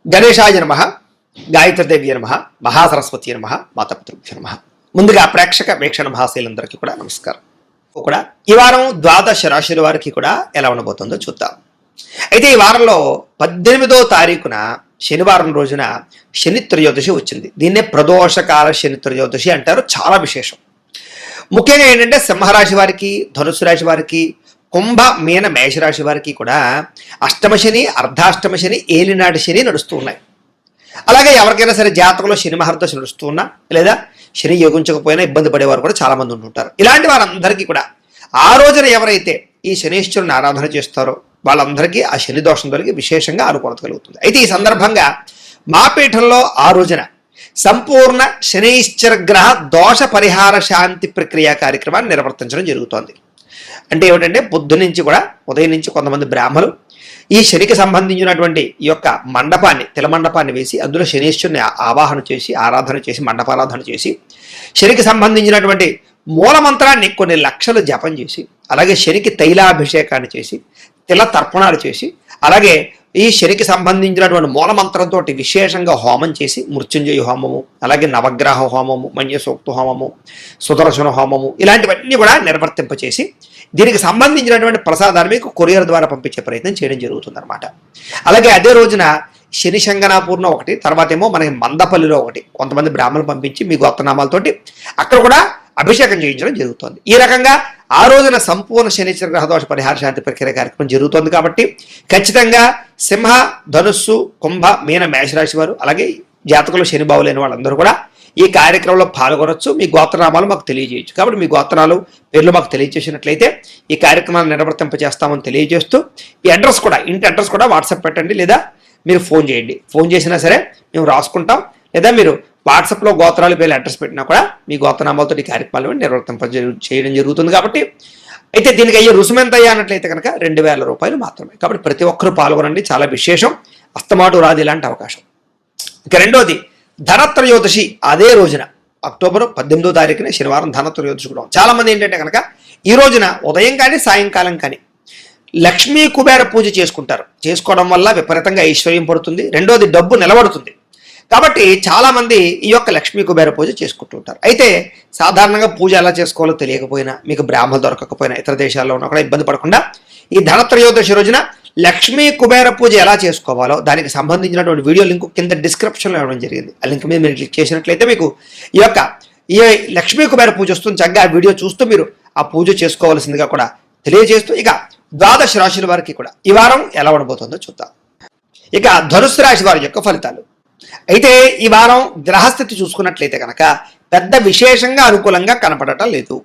గణేశాయ నమః, గాయత్రీదేవి నమః, మహాసరస్వతి నమః, మాతాపితృభ్యో నమః. ముందుగా ప్రేక్షక వీక్షణ మహాశైలందరికీ కూడా నమస్కారం. ఈ వారం ద్వాదశ రాశుల వారికి కూడా ఎలా ఉండబోతుందో చూద్దాం. అయితే ఈ వారంలో 18వ తారీఖున శనివారం రోజున శని త్రయోదశి వచ్చింది. దీన్నే ప్రదోషకాల శని త్రయోదశి అంటారు. చాలా విశేషం. ముఖ్యంగా ఏంటంటే సింహరాశి వారికి, ధనుసు రాశి వారికి, కుంభ మీన మేషరాశి వారికి కూడా అష్టమ శని, అర్ధాష్టమ శని, ఏలినాటి శని నడుస్తూ ఉన్నాయి. అలాగే ఎవరికైనా సరే జాతకంలో శని మహర్దశ నడుస్తూ ఉన్నా లేదా శని యోగించకపోయినా ఇబ్బంది పడేవారు కూడా చాలా మంది ఉంటుంటారు. ఇలాంటి వారందరికీ కూడా ఆ రోజున ఎవరైతే ఈ శనీశ్వరుని ఆరాధన చేస్తారో వాళ్ళందరికీ ఆ శని దోషం తొలగి విశేషంగా అనుకూలత కలుగుతుంది. అయితే ఈ సందర్భంగా మా పీఠంలో ఆ రోజున సంపూర్ణ శనైశ్చర గ్రహ దోష పరిహార శాంతి ప్రక్రియ కార్యక్రమాన్ని నిర్వర్తించడం జరుగుతోంది. అంటే ఏమిటంటే పొద్దునుంచి కూడా ఉదయం నుంచి కొంతమంది బ్రాహ్మలు ఈ శనికి సంబంధించినటువంటి ఈ యొక్క మండపాన్ని, తిల మండపాన్ని వేసి అందులో శనీశ్వరుని ఆవాహన చేసి, ఆరాధన చేసి, మండపారాధన చేసి, శనికి సంబంధించినటువంటి మూలమంత్రాన్ని కొన్ని లక్షలు జపం చేసి, అలాగే శనికి తైలాభిషేకాన్ని చేసి, తిల తర్పణాలు చేసి, అలాగే ఈ శనికి సంబంధించినటువంటి మూలమంత్రంతో విశేషంగా హోమం చేసి, మృత్యుంజయ హోమము, అలాగే నవగ్రహ హోమము, మన్యసూక్త హోమము, సుదర్శన హోమము, ఇలాంటివన్నీ కూడా నిర్వర్తింపచేసి దీనికి సంబంధించినటువంటి ప్రసాదాన్ని మీకు కొరియర్ ద్వారా పంపించే ప్రయత్నం చేయడం జరుగుతుందన్నమాట. అలాగే అదే రోజున శని శంగనాపూర్ణ ఒకటి, తర్వాత ఏమో మనకి మందపల్లిలో ఒకటి కొంతమంది బ్రాహ్మణులు పంపించి మీ గోత్రనామాలతోటి అక్కడ కూడా అభిషేకం చేయించడం జరుగుతుంది. ఈ రకంగా ఆ రోజున సంపూర్ణ శనిశ్చర గ్రహదోష పరిహార శాంతి ప్రక్రియ కార్యక్రమం జరుగుతుంది. కాబట్టి ఖచ్చితంగా సింహ, ధనుస్సు, కుంభ, మీన మేషరాశి వారు, అలాగే జాతకులు శని బావులైన వాళ్ళందరూ కూడా ఈ కార్యక్రమంలో పాల్గొనవచ్చు. మీ గోత్రనామాలు మాకు తెలియజేయచ్చు. కాబట్టి మీ గోత్రాలు పేర్లు మాకు తెలియజేసినట్లయితే ఈ కార్యక్రమాన్ని నిర్వర్తింపజేస్తామని తెలియజేస్తూ ఈ అడ్రస్ కూడా, ఇంటి అడ్రస్ కూడా వాట్సాప్ పెట్టండి, లేదా మీరు ఫోన్ చేయండి. ఫోన్ చేసినా సరే మేము రాసుకుంటాం, లేదా మీరు వాట్సాప్లో గోత్రాల పేర్లు అడ్రస్ పెట్టినా కూడా మీ గోత్రనామాలతో ఈ కార్యక్రమాలను చేయడం జరుగుతుంది. కాబట్టి అయితే దీనికి అయ్యే రుసుము ఎంత అయ్యా అన్నట్లయితే కనుక 2000 రూపాయలు మాత్రమే. కాబట్టి ప్రతి ఒక్కరూ పాల్గొనండి. చాలా విశేషం. అస్తమాటు రాదు ఇలాంటి అవకాశం. ఇక రెండోది ధనత్రయోదశి. అదే రోజున అక్టోబర్ 18వ తారీఖున శనివారం ధనత్రయోదశి కూడా. చాలా మంది ఏంటంటే కనుక ఈ రోజున ఉదయం కానీ సాయంకాలం కానీ లక్ష్మీ కుబేర పూజ చేసుకుంటారు. చేసుకోవడం వల్ల విపరీతంగా ఐశ్వర్యం పడుతుంది. రెండోది డబ్బు నిలబడుతుంది. కాబట్టి చాలామంది ఈ యొక్క లక్ష్మీ కుబేర పూజ చేసుకుంటూ ఉంటారు. అయితే సాధారణంగా పూజ ఎలా చేసుకోవాలో తెలియకపోయినా, మీకు బ్రాహ్మణులు దొరకకపోయినా, ఇతర దేశాల్లో ఉన్నా కూడా ఇబ్బంది పడకుండా ఈ ధనత్రయోదశి రోజున లక్ష్మీ కుబేర పూజ ఎలా చేసుకోవాలో దానికి సంబంధించినటువంటి వీడియో లింక్ కింద డిస్క్రిప్షన్లో ఇవ్వడం జరిగింది. ఆ లింక్ మీద మీరు క్లిక్ చేసినట్లయితే మీకు ఈ లక్ష్మీ కుబేర పూజ వస్తుంది. చక్కగా ఆ వీడియో చూస్తూ మీరు ఆ పూజ చేసుకోవాల్సిందిగా కూడా తెలియజేస్తూ ఇక ద్వాదశ రాశుల వారికి కూడా ఈ వారం ఎలా ఉండబోతుందో చూద్దాం. ఇక ధనుసు రాశి వారి యొక్క ఫలితాలు. అయితే ఈ వారం గ్రహస్థితి చూసుకున్నట్లయితే కనుక పెద్ద విశేషంగా అనుకూలంగా కనపడటం లేదు.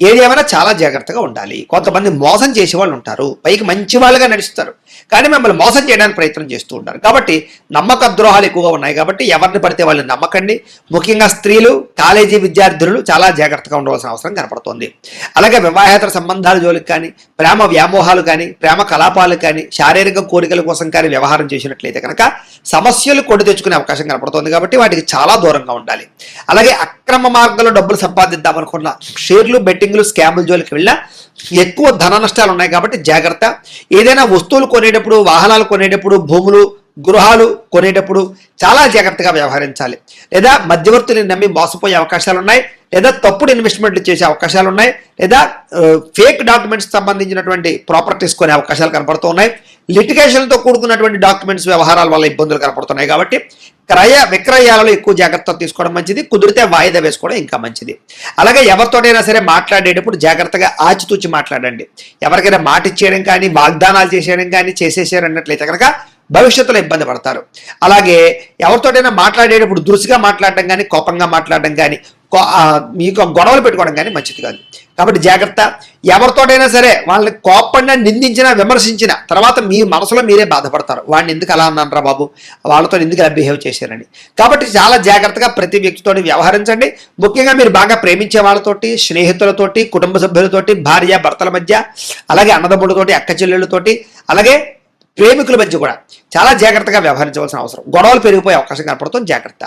ఏదేమైనా చాలా జాగ్రత్తగా ఉండాలి. కొంతమంది మోసం చేసే వాళ్ళు ఉంటారు. పైకి మంచి వాళ్ళుగా నడుస్తారు, కానీ మిమ్మల్ని మోసం చేయడానికి ప్రయత్నం చేస్తూ ఉంటారు. కాబట్టి నమ్మక ద్రోహాలు ఎక్కువగా ఉన్నాయి. కాబట్టి ఎవరిని పడితే వాళ్ళని నమ్మకండి. ముఖ్యంగా స్త్రీలు, కాలేజీ విద్యార్థులు చాలా జాగ్రత్తగా ఉండవలసిన అవసరం కనపడుతోంది. అలాగే వివాహేతర సంబంధాల జోలికి కానీ, ప్రేమ వ్యామోహాలు కానీ, ప్రేమ కలాపాలు కానీ, శారీరక కోరికల కోసం కానీ వ్యవహారం చేసినట్లయితే కనుక సమస్యలు కొని తెచ్చుకునే అవకాశం కనపడుతోంది. కాబట్టి వాటికి చాలా దూరంగా ఉండాలి. అలాగే అక్రమ మార్గంలో డబ్బులు సంపాదిద్దామనుకున్న షేర్లు, బెట్టింగ్లు, స్కాముల జోలికి వెళ్ళినా ఎక్కువ ధన నష్టాలు ఉన్నాయి. కాబట్టి జాగ్రత్త. ఏదైనా వస్తువులు కొనేటప్పుడు, వాహనాలు కొనేటప్పుడు, భూములు, గృహాలు కొనేటప్పుడు చాలా జాగ్రత్తగా వ్యవహరించాలి. లేదా మధ్యవర్తులను నమ్మి మోసపోయే అవకాశాలు ఉన్నాయి, లేదా తప్పుడు ఇన్వెస్ట్మెంట్లు చేసే అవకాశాలు ఉన్నాయి, లేదా ఫేక్ డాక్యుమెంట్స్ సంబంధించినటువంటి ప్రాపర్టీస్ కొనే అవకాశాలు కనపడుతూ ఉన్నాయి. లిటిగేషన్తో కూడుకున్నటువంటి డాక్యుమెంట్స్ వ్యవహారాల వల్ల ఇబ్బందులు కనపడుతున్నాయి. కాబట్టి క్రయ విక్రయాలలో ఎక్కువ జాగ్రత్త తీసుకోవడం మంచిది. కుదిరితే వాయిదా వేసుకోవడం ఇంకా మంచిది. అలాగే ఎవరితోనైనా సరే మాట్లాడేటప్పుడు జాగ్రత్తగా ఆచితూచి మాట్లాడండి. ఎవరికైనా మాట ఇచ్చేయడం కానీ, వాగ్దానాలు చేసేయడం కానీ చేసేసారన్నట్లయితే కనుక భవిష్యత్తులో ఇబ్బంది పడతారు. అలాగే ఎవరితోటైనా మాట్లాడేటప్పుడు దురుసుగా మాట్లాడడం కానీ, కోపంగా మాట్లాడడం కానీ, మీకు గొడవలు పెట్టుకోవడం కానీ మంచిది కాదు. కాబట్టి జాగ్రత్త. ఎవరితోటైనా సరే వాళ్ళని కోపంగా నిందించినా, విమర్శించిన తర్వాత మీ మనసులో మీరే బాధపడతారు. వాడిని ఎందుకు అలా అన్నారా బాబు, వాళ్ళతో ఎందుకు ఇలా బిహేవ్ చేశారని. కాబట్టి చాలా జాగ్రత్తగా ప్రతి వ్యక్తితో వ్యవహరించండి. ముఖ్యంగా మీరు బాగా ప్రేమించే వాళ్ళతోటి, స్నేహితులతోటి, కుటుంబ సభ్యులతోటి, భార్య భర్తల మధ్య, అలాగే అన్నదమ్ములతోటి, అక్క చెల్లెళ్ళతోటి, అలాగే ప్రేమికుల మధ్య కూడా చాలా జాగ్రత్తగా వ్యవహరించవలసిన అవసరం. గొడవలు పెరిగిపోయే అవకాశం కనపడుతుంది, జాగ్రత్త.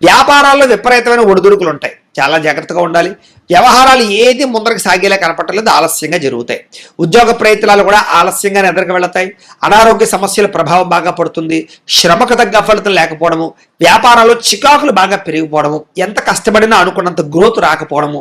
వ్యాపారాల్లో విపరీతమైన ఒడిదుడుకులు ఉంటాయి, చాలా జాగ్రత్తగా ఉండాలి. వ్యవహారాలు ఏది ముందరకు సాగేలా కనపడలేదు, ఆలస్యంగా జరుగుతాయి. ఉద్యోగ ప్రయత్నాలు కూడా ఆలస్యంగానే ఎదురుకు వెళతాయి. అనారోగ్య సమస్యల ప్రభావం బాగా పడుతుంది. శ్రమకు తగ్గ ఫలితం లేకపోవడము, వ్యాపారాల్లో చికాకులు బాగా పెరిగిపోవడము, ఎంత కష్టపడినా అనుకున్నంత గ్రోత్ రాకపోవడము,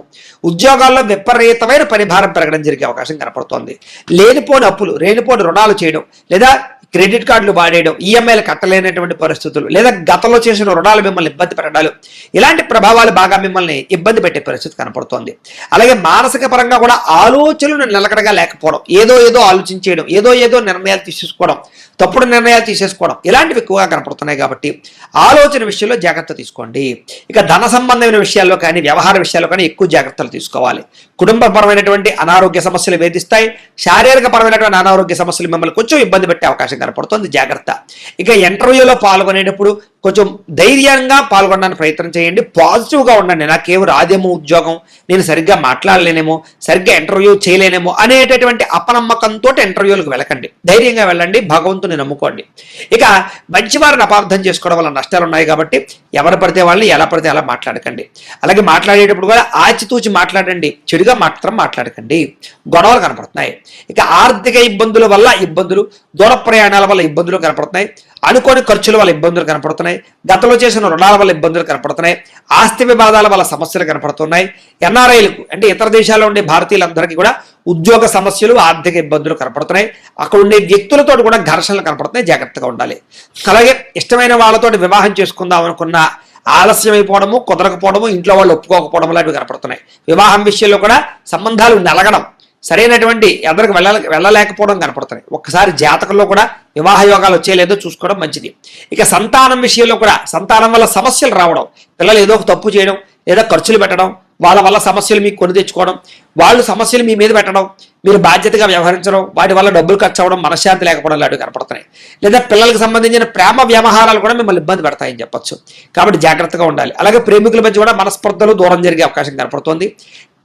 ఉద్యోగాల్లో విపరీతమైన పరిభారం పెరగడం జరిగే అవకాశం కనపడుతోంది. లేనిపోని అప్పులు, లేనిపోని రుణాలు చేయడం, లేదా క్రెడిట్ కార్డులు వాడేయడం, ఈఎంఐలు కట్టలేనటువంటి పరిస్థితులు, లేదా గతంలో చేసిన రుణాలు మిమ్మల్ని ఇబ్బంది పెట్టడాలు, ఇలాంటి ప్రభావాలు బాగా మిమ్మల్ని ఇబ్బంది పెట్టే పరిస్థితి కనపడుతోంది. అలాగే మానసిక పరంగా కూడా ఆలోచనలు నిలకడగా లేకపోవడం, ఏదో ఆలోచించేయడం, ఏదో నిర్ణయాలు తీసుకోవడం, తప్పుడు నిర్ణయాలు తీసేసుకోవడం, ఇలాంటివి ఎక్కువగా కనపడుతున్నాయి. కాబట్టి ఆలోచన విషయంలో జాగ్రత్త తీసుకోండి. ఇక ధన సంబంధమైన విషయాల్లో కానీ, వ్యవహార విషయాల్లో కానీ ఎక్కువ జాగ్రత్తలు తీసుకోవాలి. కుటుంబపరమైనటువంటి అనారోగ్య సమస్యలు వేధిస్తాయి. శారీరక పరమైనటువంటి అనారోగ్య సమస్యలు మిమ్మల్ని కొంచెం ఇబ్బంది పెట్టే అవకాశం కనపడుతుంది, జాగ్రత్త. ఇక ఇంటర్వ్యూలో పాల్గొనేటప్పుడు కొంచెం ధైర్యంగా పాల్గొనడానికి ప్రయత్నం చేయండి. పాజిటివ్గా ఉండండి. నాకేం రాదేమో ఉద్యోగం, నేను సరిగ్గా మాట్లాడలేనేమో, సరిగ్గా ఇంటర్వ్యూ చేయలేనేమో అనేటటువంటి అపనమ్మకంతో ఇంటర్వ్యూలకు వెళ్ళకండి. ధైర్యంగా వెళ్ళండి, భగవంతుని నమ్ముకోండి. ఇక మంచి వారిని అపార్థం చేసుకోవడం వల్ల నష్టాలు ఉన్నాయి. కాబట్టి ఎవరు పడితే వాళ్ళని ఎలా పడితే అలా మాట్లాడకండి. అలాగే మాట్లాడేటప్పుడు కూడా ఆచితూచి మాట్లాడండి, చెడుగా మాత్రం మాట్లాడకండి. గొడవలు కనపడుతున్నాయి. ఇక ఆర్థిక ఇబ్బందుల వల్ల ఇబ్బందులు, దూర ప్రయాణాల వల్ల ఇబ్బందులు కనపడుతున్నాయి. అనుకోని ఖర్చుల వల్ల ఇబ్బందులు కనపడుతున్నాయి. గతంలో చేసిన రుణాల వల్ల ఇబ్బందులు కనపడుతున్నాయి. ఆస్తి వివాదాల వల్ల సమస్యలు కనపడుతున్నాయి. ఎన్ఆర్ఐలకు అంటే ఇతర దేశాల్లో ఉండే భారతీయులందరికీ కూడా ఉద్యోగ సమస్యలు, ఆర్థిక ఇబ్బందులు కనపడుతున్నాయి. అక్కడ ఉండే వ్యక్తులతో కూడా ఘర్షణలు కనపడుతున్నాయి, జాగ్రత్తగా ఉండాలి. అలాగే ఇష్టమైన వాళ్ళతో వివాహం చేసుకుందాం అనుకున్న ఆలస్యం అయిపోవడము, కుదరకపోవడము, ఇంట్లో వాళ్ళు ఒప్పుకోకపోవడం లాంటివి కనపడుతున్నాయి. వివాహం విషయంలో కూడా సంబంధాలు నలగడం, సరైనటువంటి ఎదరికి వెళ్ళలేకపోవడం కనపడుతున్నాయి. ఒక్కసారి జాతకంలో కూడా వివాహ యోగాలు వచ్చేలేదో చూసుకోవడం మంచిది. ఇక సంతానం విషయంలో కూడా సంతానం వల్ల సమస్యలు రావడం, పిల్లలు ఏదో ఒక తప్పు చేయడం, లేదా ఖర్చులు పెట్టడం, వాళ్ళ వల్ల సమస్యలు మీకు కొని తెచ్చుకోవడం, వాళ్ళు సమస్యలు మీ మీద పెట్టడం, మీరు బాధ్యతగా వ్యవహరించడం, వాటి వల్ల డబ్బులు ఖర్చు అవ్వడం, మనశ్శాంతి లేకపోవడం లాంటివి కనపడుతున్నాయి. లేదా పిల్లలకు సంబంధించిన ప్రేమ వ్యవహారాలు కూడా మిమ్మల్ని ఇబ్బంది పెడతాయని చెప్పొచ్చు. కాబట్టి జాగ్రత్తగా ఉండాలి. అలాగే ప్రేమికుల మధ్య కూడా మనస్పర్ధలు దూరం జరిగే అవకాశం కనపడుతోంది.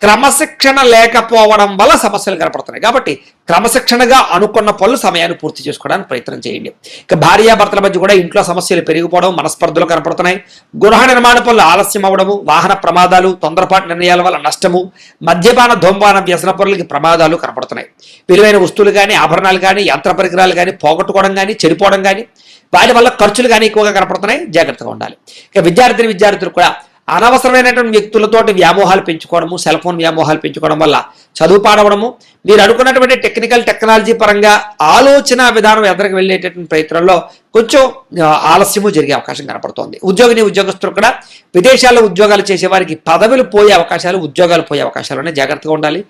క్రమశిక్షణ లేకపోవడం వల్ల సమస్యలు కనపడుతున్నాయి. కాబట్టి క్రమశిక్షణగా అనుకున్న పనులు సమయాన్ని పూర్తి చేసుకోవడానికి ప్రయత్నం చేయండి. ఇక భార్యాభర్తల మధ్య కూడా ఇంట్లో సమస్యలు పెరిగిపోవడం, మనస్పర్ధలు కనపడుతున్నాయి. గృహ నిర్మాణ పనులు ఆలస్యం అవ్వడము, వాహన ప్రమాదాలు, తొందరపాటు నిర్ణయాల వల్ల నష్టము, మద్యపాన ధూమపాన వ్యసన పనులకి ప్రమాదాలు కనపడుతున్నాయి. విలువైన వస్తువులు కానీ, ఆభరణాలు కానీ, యంత్ర పరికరాలు కానీ పోగొట్టుకోవడం కానీ, చెడిపోవడం కానీ, వాటి వల్ల ఖర్చులు కానీ ఎక్కువగా కనపడుతున్నాయి, జాగ్రత్తగా ఉండాలి. ఇక విద్యార్థులు కూడా అనవసరమైనటువంటి వ్యక్తులతోటి వ్యామోహాలు పెంచుకోవడము, సెల్ ఫోన్ వ్యామోహాలు పెంచుకోవడం వల్ల చదువు పాడవడము, మీరు అనుకున్నటువంటి టెక్నాలజీ పరంగా ఆలోచన విధానం ఎదురుకు వెళ్ళేటటువంటి ప్రయత్నంలో కొంచెం ఆలస్యము జరిగే అవకాశం కనపడుతోంది. ఉద్యోగస్తులు కూడా విదేశాల్లో ఉద్యోగాలు చేసేవారికి పదవులు పోయే అవకాశాలు, ఉద్యోగాలు పోయే అవకాశాలు జాగ్రత్తగా ఉండాలి.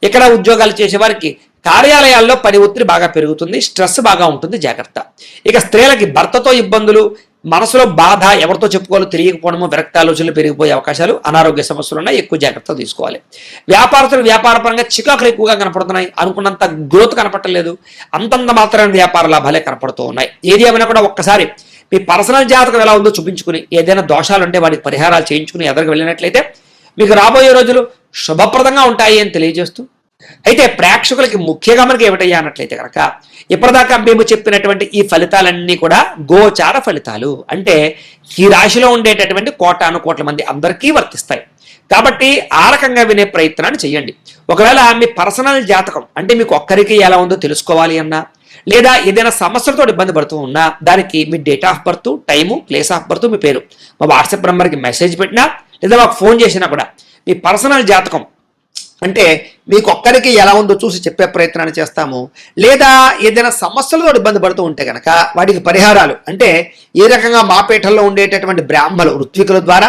ఇక్కడ ఉద్యోగాలు చేసేవారికి కార్యాలయాల్లో పని ఒత్తిడి బాగా పెరుగుతుంది, స్ట్రెస్ బాగా ఉంటుంది, జాగ్రత్త. ఇక స్త్రీలకి భర్తతో ఇబ్బందులు, మనసులో బాధ, ఎవరితో చెప్పుకోవాలో తెలియకపోవడము, విరక్త ఆలోచనలు పెరిగిపోయే అవకాశాలు, అనారోగ్య సమస్యలు ఉన్నాయి, ఎక్కువ జాగ్రత్తలు తీసుకోవాలి. వ్యాపారస్తులు వ్యాపారపరంగా చికాకులు ఎక్కువగా కనపడుతున్నాయి, అనుకున్నంత గ్రోత్ కనపడలేదు, అంతంత మాత్రమే వ్యాపార లాభాలే కనపడుతూ ఉన్నాయి. ఏది ఏమైనా కూడా ఒక్కసారి మీ పర్సనల్ జాతకం ఎలా ఉందో చూపించుకుని, ఏదైనా దోషాలు ఉంటే వాటికి పరిహారాలు చేయించుకుని ఎదురుకు వెళ్ళినట్లయితే మీకు రాబోయే రోజులు శుభప్రదంగా ఉంటాయి అని తెలియజేస్తూ, అయితే ప్రేక్షకులకి ముఖ్యంగా మనకి ఏమిటయ్యా అన్నట్లయితే కనుక ఇప్పటిదాకా మేము చెప్పినటువంటి ఈ ఫలితాలన్నీ కూడా గోచార ఫలితాలు, అంటే ఈ రాశిలో ఉండేటటువంటి కోటాను కోట్ల మంది అందరికీ వర్తిస్తాయి. కాబట్టి ఆ రకంగా వినే ప్రయత్నాన్ని చేయండి. ఒకవేళ మీ పర్సనల్ జాతకం అంటే మీకు ఒక్కరికి ఎలా ఉందో తెలుసుకోవాలి అన్నా, లేదా ఏదైనా సమస్యలతో ఇబ్బంది పడుతూ ఉన్నా, దానికి మీ date of birth, time, place of birth, మీ పేరు మా వాట్సాప్ నెంబర్కి మెసేజ్ పెట్టినా, లేదా మాకు ఫోన్ చేసినా కూడా మీ పర్సనల్ జాతకం అంటే మీకు ఒక్కరికి ఎలా ఉందో చూసి చెప్పే ప్రయత్నాన్ని చేస్తాము. లేదా ఏదైనా సమస్యలతో ఇబ్బంది పడుతూ ఉంటే కనుక వాటికి పరిహారాలు అంటే ఈ రకంగా మా పీఠంలో ఉండేటటువంటి బ్రాహ్మలు, ఋత్వికుల ద్వారా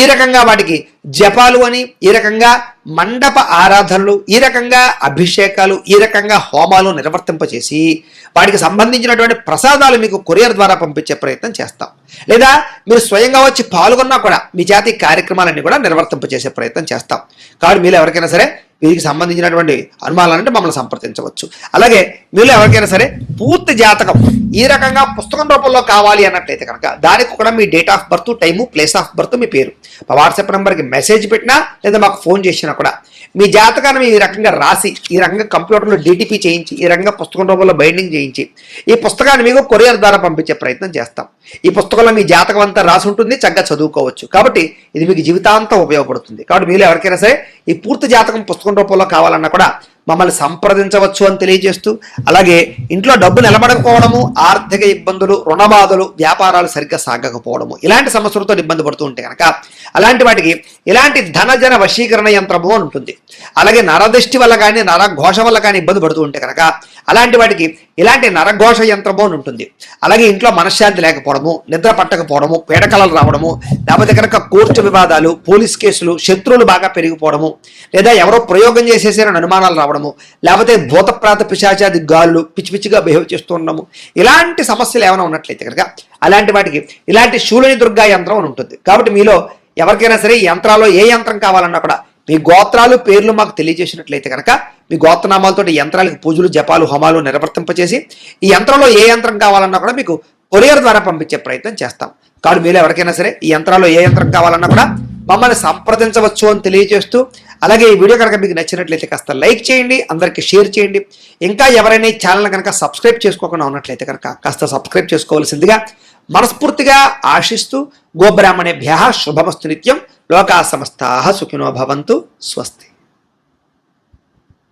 ఈ రకంగా వాటికి జపాలు అని, ఈ రకంగా మండప ఆరాధనలు, ఈ రకంగా అభిషేకాలు, ఈ రకంగా హోమాలు నిర్వర్తింపచేసి వాటికి సంబంధించినటువంటి ప్రసాదాలు మీకు కొరియర్ ద్వారా పంపించే ప్రయత్నం చేస్తాం. లేదా మీరు స్వయంగా వచ్చి పాల్గొన్నా కూడా మీ జాతి కార్యక్రమాలన్నీ కూడా నిర్వర్తింపచేసే ప్రయత్నం చేస్తాం. కాబట్టి మీరు ఎవరికైనా సరే వీరికి సంబంధించినటువంటి అనుమానాలంటే మమ్మల్ని సంప్రదించవచ్చు. అలాగే మీలో ఎవరికైనా సరే పూర్తి జాతకం ఈ రకంగా పుస్తకం రూపంలో కావాలి అన్నట్లయితే కనుక దానికి కూడా మీ date of birth, time, place of birth, మీ పేరు మా వాట్సాప్ నెంబర్కి మెసేజ్ పెట్టినా లేదా మాకు ఫోన్ చేసినా కూడా మీ జాతకాన్ని ఈ రకంగా రాసి ఈ రకంగా కంప్యూటర్లో డిటిపి చేయించి ఈ రకంగా పుస్తకం రూపంలో బైండింగ్ చేయించి ఈ పుస్తకాన్ని మీకు కొరియర్ ద్వారా పంపించే ప్రయత్నం చేస్తాం. ఈ పుస్తకంలో మీ జాతకం అంతా రాసి ఉంటుంది, చక్కగా చదువుకోవచ్చు. కాబట్టి ఇది మీకు జీవితాంతం ఉపయోగపడుతుంది. కాబట్టి మీరు ఎవరికైనా సరే ఈ పూర్తి జాతకం పుస్తకం రూపంలో కావాలన్నా కూడా మమ్మల్ని సంప్రదించవచ్చు అని తెలియజేస్తూ, అలాగే ఇంట్లో డబ్బు నిలబడకపోవడము, ఆర్థిక ఇబ్బందులు, రుణబాధలు, వ్యాపారాలు సరిగ్గా సాగకపోవడము ఇలాంటి సమస్యలతో ఇబ్బంది పడుతూ ఉంటే కనుక అలాంటి వాటికి ఇలాంటి ధనజన వశీకరణ యంత్రము అని ఉంటుంది. అలాగే నరదృష్టి వల్ల కానీ నరఘోష వల్ల కానీ ఇబ్బంది పడుతూ ఉంటే కనుక అలాంటి వాటికి ఇలాంటి నరఘోష యంత్రము అని ఉంటుంది. అలాగే ఇంట్లో మనశ్శాంతి లేకపోవడము, నిద్ర పట్టకపోవడము, పీడకలలు రావడము, లేకపోతే కనుక కోర్టు వివాదాలు, పోలీస్ కేసులు, శత్రువులు బాగా పెరిగిపోవడము, లేదా ఎవరో ప్రయోగం చేసేసారని అనుమానాలు రావడము, లేకపోతే భూతప్రాత పిశాచాది గాళ్ళు పిచ్చి పిచ్చిగా బిహేవ్ చేస్తూ ఉండడము ఇలాంటి సమస్యలు ఏమైనా ఉన్నట్లయితే కనుక అలాంటి వాటికి ఇలాంటి శూలిని దుర్గా యంత్రం అని ఉంటుంది. కాబట్టి మీలో ఎవరికైనా సరే ఈ యంత్రాల్లో ఏ యంత్రం కావాలన్నా కూడా మీ గోత్రాలు, పేర్లు మాకు తెలియజేసినట్లయితే కనుక మీ గోత్రనామాలతో యంత్రాలకు పూజలు, జపాలు, హోమాలు నిర్వర్తింపచేసి ఈ యంత్రంలో ఏ యంత్రం కావాలన్నా కూడా మీకు కొరియర్ ద్వారా పంపించే ప్రయత్నం చేస్తాం. కాబట్టి మీరు ఎవరికైనా సరే ఈ యంత్రాల్లో ఏ యంత్రం కావాలన్నా కూడా మమ్మల్ని సంప్రదించవచ్చు అని తెలియజేస్తూ, అలాగే ఈ వీడియో కనుక మీకు నచ్చినట్లయితే కాస్త లైక్ చేయండి, అందరికీ షేర్ చేయండి. ఇంకా ఎవరైనా ఈ ఛానల్ కనుక సబ్స్క్రైబ్ చేసుకోకుండా ఉన్నట్లయితే కనుక కాస్త సబ్స్క్రైబ్ చేసుకోవాల్సిందిగా మనస్ఫూర్తిగా ఆశిస్తూ, గోబ్రాహ్మణేభ్యః శుభమస్తు నిత్యం, లోకా సమస్తాః సుఖినో భవంతు, స్వస్తి.